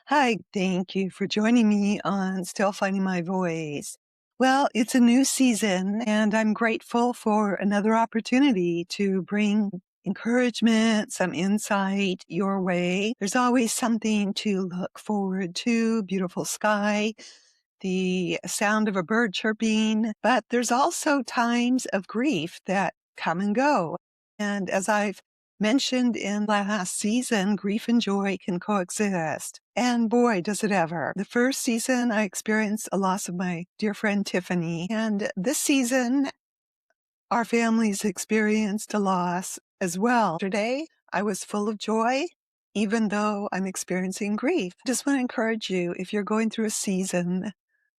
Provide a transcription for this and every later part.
Hi, thank you for joining me on Still Finding My Voice. Well, it's a new season, and I'm grateful for another opportunity to bring encouragement, some insight your way. There's always something to look forward to, beautiful sky, the sound of a bird chirping, but there's also times of grief that come and go. And as I've mentioned in last season, grief and joy can coexist. And boy, does it ever. The first season, I experienced a loss of my dear friend Tiffany. And this season, our families experienced a loss as well. Today, I was full of joy, even though I'm experiencing grief. Just want to encourage you, if you're going through a season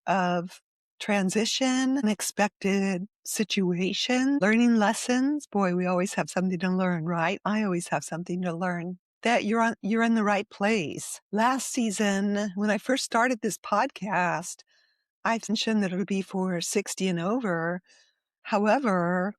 of transition, unexpected situation, learning lessons. Boy, we always have something to learn, right? I always have something to learn. That you're in the right place. Last season, when I first started this podcast, I mentioned that it would be for 60 and over. However,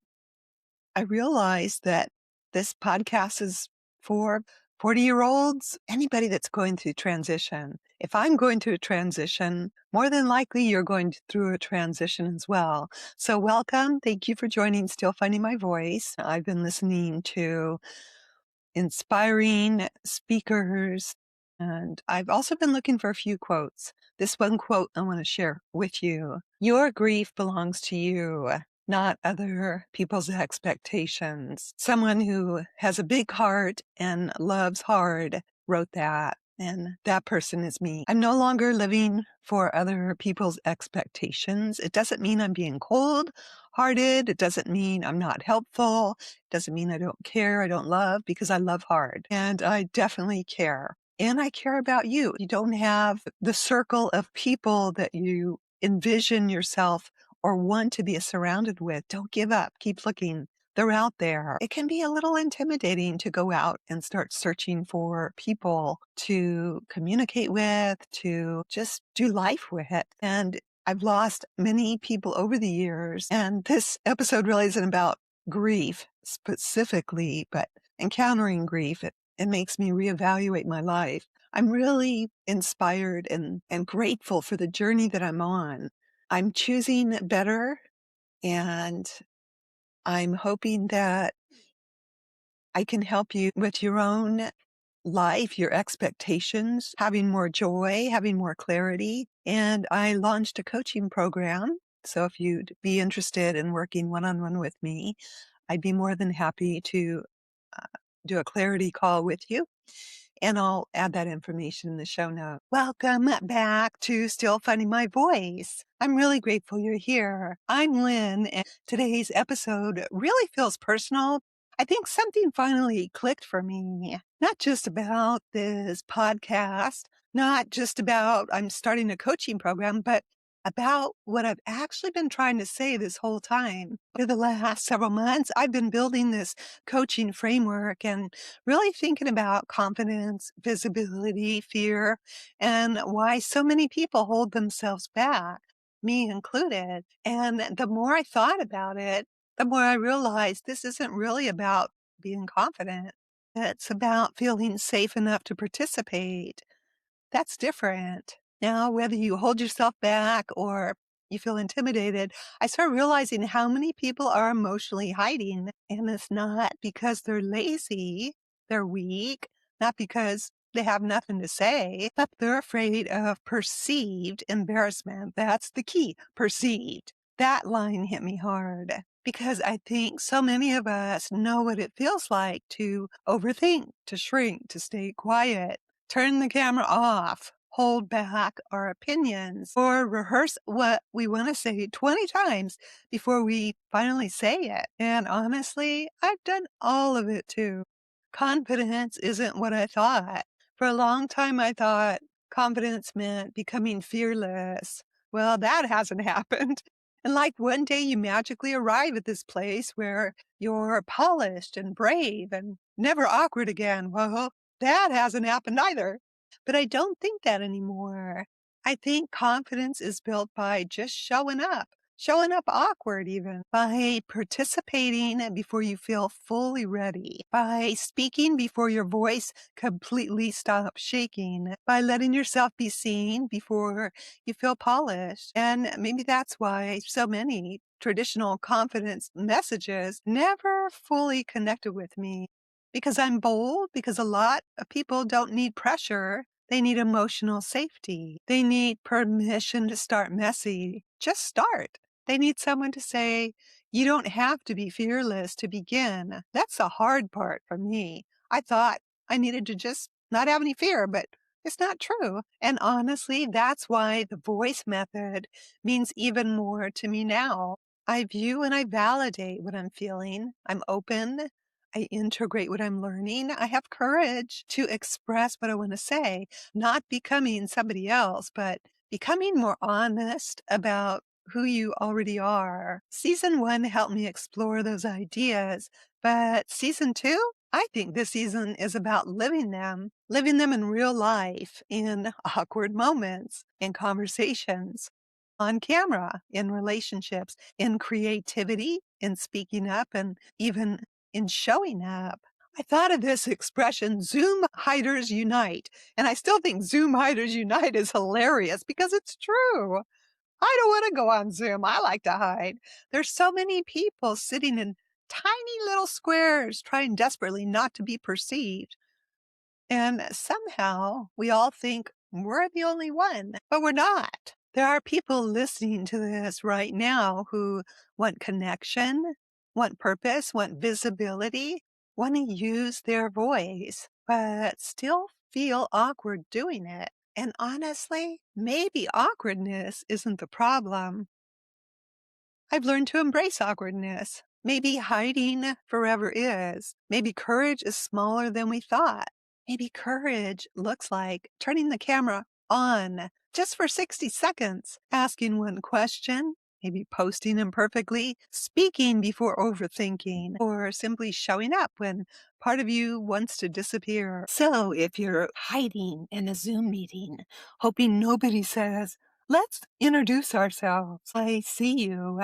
I realized that this podcast is for 40-year-olds, anybody that's going through transition. If I'm going through a transition, more than likely you're going through a transition as well. So welcome. Thank you for joining Still Finding My Voice. I've been listening to inspiring speakers, and I've also been looking for a few quotes. This one quote I want to share with you. Your grief belongs to you, not other people's expectations. Someone who has a big heart and loves hard wrote that. And that person is me. I'm no longer living for other people's expectations. It doesn't mean I'm being cold-hearted. It doesn't mean I'm not helpful. It doesn't mean I don't care, I don't love, because I love hard. And I definitely care. And I care about you. You don't have the circle of people that you envision yourself or want to be surrounded with. Don't give up. Keep looking. They're out there. It can be a little intimidating to go out and start searching for people to communicate with, to just do life with. And I've lost many people over the years. And this episode really isn't about grief specifically, but encountering grief, it makes me reevaluate my life. I'm really inspired and grateful for the journey that I'm on. I'm choosing better, and I'm hoping that I can help you with your own life, your expectations, having more joy, having more clarity. And I launched a coaching program. So if you'd be interested in working one-on-one with me, I'd be more than happy to do a clarity call with you. And I'll add that information in the show note. Welcome back to Still Finding My Voice. I'm really grateful you're here. I'm Lynne, and today's episode really feels personal. I think something finally clicked for me, not just about this podcast, not just about I'm starting a coaching program, but about what I've actually been trying to say this whole time. For the last several months, I've been building this coaching framework and really thinking about confidence, visibility, fear, and why so many people hold themselves back, me included. And the more I thought about it, the more I realized this isn't really about being confident. It's about feeling safe enough to participate. That's different. Now, whether you hold yourself back or you feel intimidated, I start realizing how many people are emotionally hiding. And it's not because they're lazy, they're weak, not because they have nothing to say, but they're afraid of perceived embarrassment. That's the key, perceived. That line hit me hard because I think so many of us know what it feels like to overthink, to shrink, to stay quiet, turn the camera off, hold back our opinions, or rehearse what we want to say 20 times before we finally say it. And honestly, I've done all of it too. Confidence isn't what I thought. For a long time, I thought confidence meant becoming fearless. Well, that hasn't happened. And like one day you magically arrive at this place where you're polished and brave and never awkward again. Well, that hasn't happened either. But I don't think that anymore. I think confidence is built by just showing up, showing up awkward even, by participating before you feel fully ready, by speaking before your voice completely stops shaking, by letting yourself be seen before you feel polished. And maybe that's why so many traditional confidence messages never fully connected with me. Because I'm bold, because a lot of people don't need pressure. They need emotional safety. They need permission to start messy. Just start. They need someone to say, you don't have to be fearless to begin. That's the hard part for me. I thought I needed to just not have any fear, but it's not true. And honestly, that's why the voice method means even more to me now. I view and I validate what I'm feeling. I'm open. I integrate what I'm learning. I have courage to express what I want to say, not becoming somebody else, but becoming more honest about who you already are. Season 1 helped me explore those ideas, but season 2, I think this season is about living them in real life, in awkward moments, in conversations, on camera, in relationships, in creativity, in speaking up, and even in showing up. I thought of this expression, Zoom hiders unite. And I still think Zoom hiders unite is hilarious because it's true. I don't want to go on Zoom. I like to hide. There's so many people sitting in tiny little squares trying desperately not to be perceived. And somehow we all think we're the only one, but we're not. There are people listening to this right now who want connection, want purpose, want visibility, want to use their voice, but still feel awkward doing it. And honestly, maybe awkwardness isn't the problem. I've learned to embrace awkwardness. Maybe hiding forever is. Maybe courage is smaller than we thought. Maybe courage looks like turning the camera on just for 60 seconds, asking one question, maybe posting imperfectly, speaking before overthinking, or simply showing up when part of you wants to disappear. So if you're hiding in a Zoom meeting, hoping nobody says, let's introduce ourselves. I see you.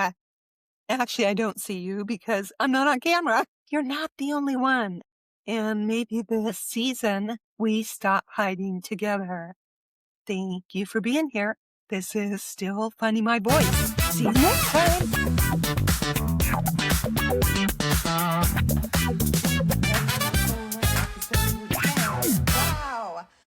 Actually, I don't see you because I'm not on camera. You're not the only one. And maybe this season we stop hiding together. Thank you for being here. This is still Finding My Voice. See you next time.